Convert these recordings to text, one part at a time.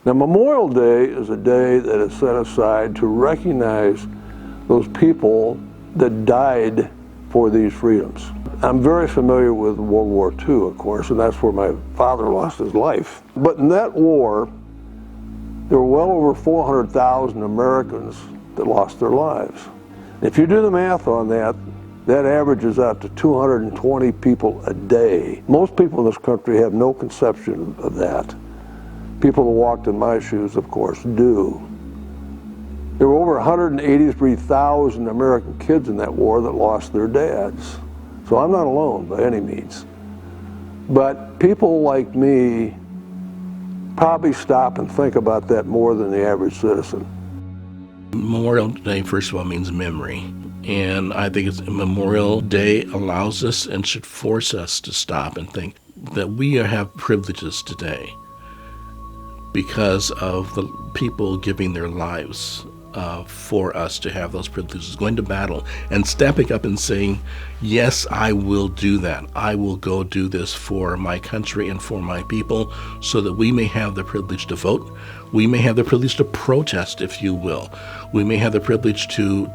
Now, Memorial Day is a day that is set aside to recognize those people that died for these freedoms. I'm very familiar with World War II, of course, and that's where my father lost his life. But in that war, there were well over 400,000 Americans that lost their lives. If you do the math on that, that averages out to 220 people a day. Most people in this country have no conception of that. People who walked in my shoes, of course, do. There were over 183,000 American kids in that war that lost their dads. So I'm not alone by any means. But people like me probably stop and think about that more than the average citizen. Memorial Day, first of all, means memory. And I think Memorial Day allows us and should force us to stop and think that we have privileges today because of the people giving their lives for us to have those privileges, going to battle and stepping up and saying, yes, I will do that. I will go do this for my country and for my people so that we may have the privilege to vote. We may have the privilege to protest, if you will. We may have the privilege to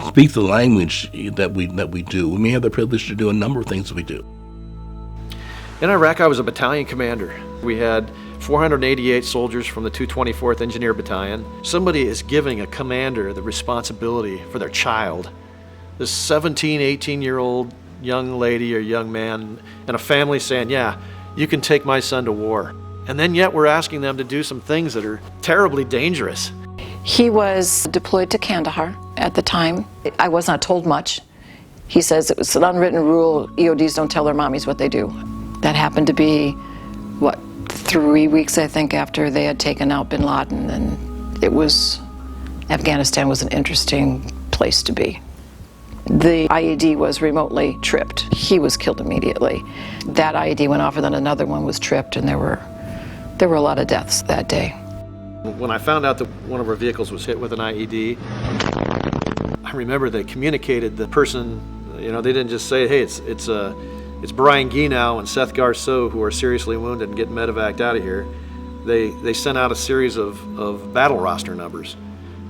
speak the language that we do. We may have the privilege to do a number of things that we do. In Iraq, I was a battalion commander. We had 488 soldiers from the 224th Engineer Battalion. Somebody is giving a commander the responsibility for their child. This 17, 18-year-old young lady or young man and a family saying, yeah, you can take my son to war. And then yet we're asking them to do some things that are terribly dangerous. He was deployed to Kandahar at the time. I was not told much. He says it was an unwritten rule, EODs don't tell their mommies what they do. That happened to be, 3 weeks, I think, after they had taken out bin Laden, and Afghanistan was an interesting place to be. The IED was remotely tripped. He was killed immediately. That IED went off and then another one was tripped, and there were a lot of deaths that day. When I found out that one of our vehicles was hit with an IED, I remember they communicated the person, they didn't just say, hey, it's Brian Guinow and Seth Garceau who are seriously wounded and getting medevaced out of here. They sent out a series of battle roster numbers.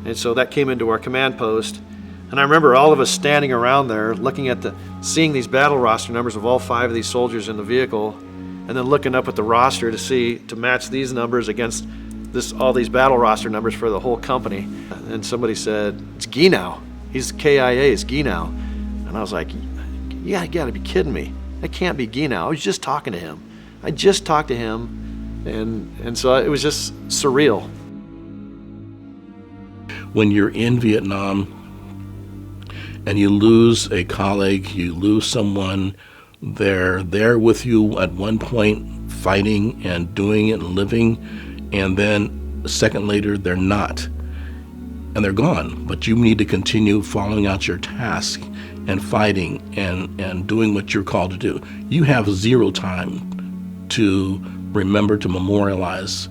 And so that came into our command post. And I remember all of us standing around there looking at seeing these battle roster numbers of all 5 of these soldiers in the vehicle, and then looking up at the roster to match these numbers against all these battle roster numbers for the whole company. And somebody said, it's Guinow. He's KIA, it's Guinow. And I was like, yeah, you gotta be kidding me. That can't be Guinow. I was just talking to him. I just talked to him, and so it was just surreal. When you're in Vietnam and you lose a colleague, you lose someone, they're there with you at one point fighting and doing it and living, and then a second later they're not. And they're gone, but you need to continue following out your task and fighting and doing what you're called to do. You have zero time to remember to memorialize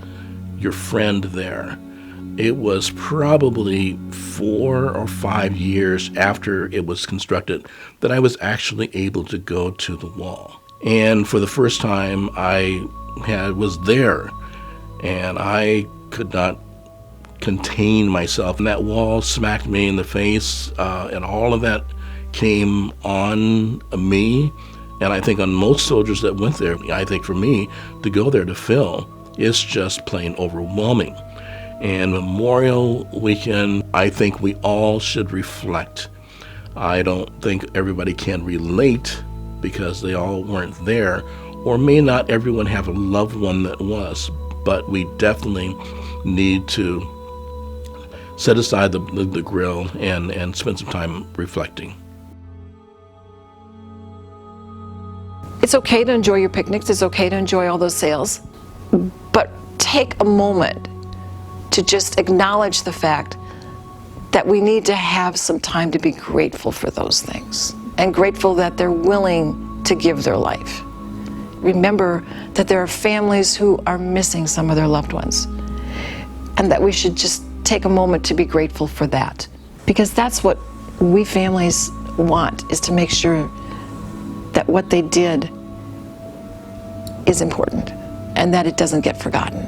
your friend there. It was probably 4 or 5 years after it was constructed that I was actually able to go to the wall. And for the first time, I was there, and I could not contain myself. And that wall smacked me in the face, and all of that came on me, and I think on most soldiers that went there. I think for me, to go there to Phil is just plain overwhelming. And Memorial Weekend, I think we all should reflect. I don't think everybody can relate because they all weren't there, or may not everyone have a loved one that was, but we definitely need to set aside the grill and spend some time reflecting. It's okay to enjoy your picnics, it's okay to enjoy all those sales, but take a moment to just acknowledge the fact that we need to have some time to be grateful for those things, and grateful that they're willing to give their life. Remember that there are families who are missing some of their loved ones, and that we should just take a moment to be grateful for that, because that's what we families want, is to make sure that what they did is important and that it doesn't get forgotten.